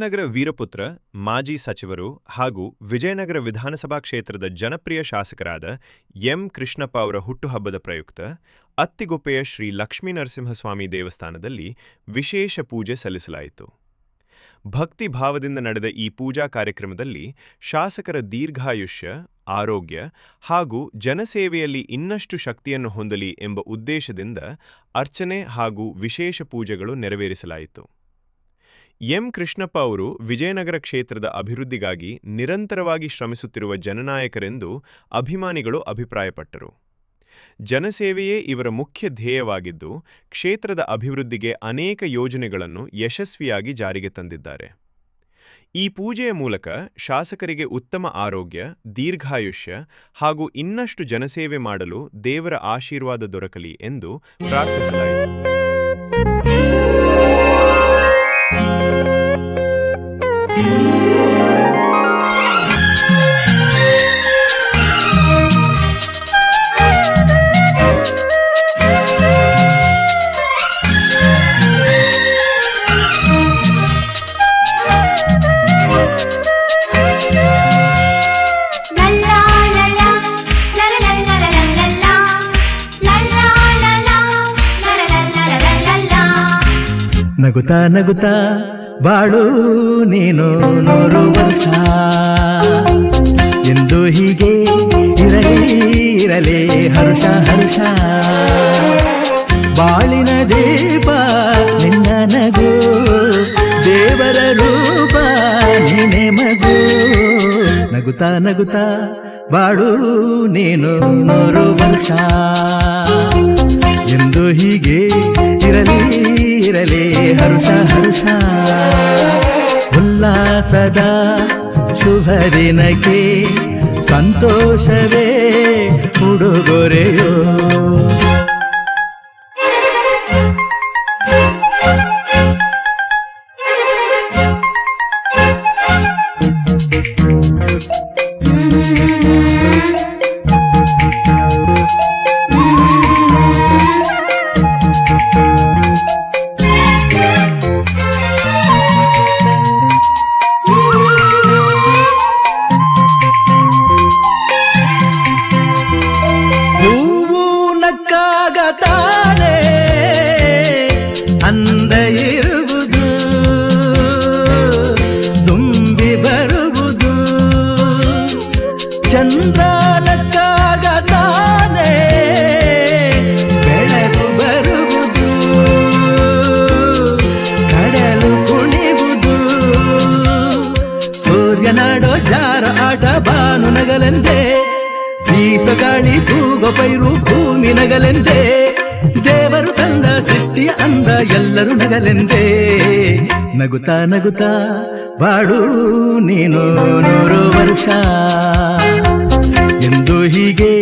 ವಿಜಯನಗರ ವೀರಪುತ್ರ, ಮಾಜಿ ಸಚಿವರು ಹಾಗೂ ವಿಜಯನಗರ ವಿಧಾನಸಭಾ ಕ್ಷೇತ್ರದ ಜನಪ್ರಿಯ ಶಾಸಕರಾದ ಎಂ. ಕೃಷ್ಣಪ್ಪ ಅವರ ಹುಟ್ಟುಹಬ್ಬದ ಪ್ರಯುಕ್ತ ಅತ್ತಿಗೊಪ್ಪೆಯ ಶ್ರೀ ಲಕ್ಷ್ಮೀನರಸಿಂಹಸ್ವಾಮಿ ದೇವಸ್ಥಾನದಲ್ಲಿ ವಿಶೇಷ ಪೂಜೆ ಸಲ್ಲಿಸಲಾಯಿತು. ಭಕ್ತಿ ಭಾವದಿಂದ ನಡೆದ ಈ ಪೂಜಾ ಕಾರ್ಯಕ್ರಮದಲ್ಲಿ ಶಾಸಕರ ದೀರ್ಘಾಯುಷ್ಯ, ಆರೋಗ್ಯ ಹಾಗೂ ಜನಸೇವೆಯಲ್ಲಿ ಇನ್ನಷ್ಟು ಶಕ್ತಿಯನ್ನು ಹೊಂದಲಿ ಎಂಬ ಉದ್ದೇಶದಿಂದ ಅರ್ಚನೆ ಹಾಗೂ ವಿಶೇಷ ಪೂಜೆಗಳು ನೆರವೇರಿಸಲಾಯಿತು. ಎಂ. ಕೃಷ್ಣಪ್ಪ ಅವರು ವಿಜಯನಗರ ಕ್ಷೇತ್ರದ ಅಭಿವೃದ್ಧಿಗಾಗಿ ನಿರಂತರವಾಗಿ ಶ್ರಮಿಸುತ್ತಿರುವ ಜನನಾಯಕರೆಂದು ಅಭಿಮಾನಿಗಳು ಅಭಿಪ್ರಾಯಪಟ್ಟರು. ಜನಸೇವೆಯೇ ಇವರ ಮುಖ್ಯ ಧ್ಯೇಯವಾಗಿದ್ದು, ಕ್ಷೇತ್ರದ ಅಭಿವೃದ್ಧಿಗೆ ಅನೇಕ ಯೋಜನೆಗಳನ್ನು ಯಶಸ್ವಿಯಾಗಿ ಜಾರಿಗೆ ತಂದಿದ್ದಾರೆ. ಈ ಪೂಜೆಯ ಮೂಲಕ ಶಾಸಕರಿಗೆ ಉತ್ತಮ ಆರೋಗ್ಯ, ದೀರ್ಘಾಯುಷ್ಯ ಹಾಗೂ ಇನ್ನಷ್ಟು ಜನಸೇವೆ ಮಾಡಲು ದೇವರ ಆಶೀರ್ವಾದ ದೊರಕಲಿ ಎಂದು ಪ್ರಾರ್ಥಿಸಲಾಯಿತು. ನಗುತ್ತಾ ನಗುತ್ತಾ ಬಾಳು ನೀನು 100 ವರ್ಷ ಎಂದು ಹೀಗೆ ಇರಲಿ ಹರುಷ ಹರುಷ. ಬಾಳಿನ ದೀಪ ನಿನ್ನ ನಗು, ದೇವರ ರೂಪ ನೀನೆ ಮಗು. ನಗುತ್ತಾ ನಗುತ್ತಾ ಬಾಳು ನೀನು 100 ವರ್ಷ ಎಂದು ಹೀಗೆ ಇರಲಿ ಹರುಷ ಹರುಷ. ಉಲ್ಲಾಸದ ಶುಭ ದಿನಕ್ಕೆ ಸಂತೋಷವೇ ಉಡುಗೊರೆಯೋ. ತಾನೆ ಅಂದ ಇರುವುದು, ತುಂಬಿ ಬರುವುದು. ಚಂದ್ರನಕ್ಕಾಗ ತಾನೆ ಬೆಳಕು ಬರುವುದು, ಕಡಲು ಕುಣಿವುದು. ಸೂರ್ಯನಾಡೋ ಜಾರ ಆಟ ಬಾನು ನಗಲೆಂದೇ, ಬೀಸಗಾಳಿ ತೂಗೋ ಪೈರು ಭೂಮಿ ನಗಲೆಂದೇ. ದೇವರು ತಂದ ಸೃಷ್ಟಿಯ ಅಂದ ಎಲ್ಲರೂ ನಗಲೆಂದೇ. ನಗುತ್ತಾ ನಗುತ್ತಾ ಬಾಳು ನೀನು 100 ವರ್ಷ ಎಂದು ಹೀಗೆ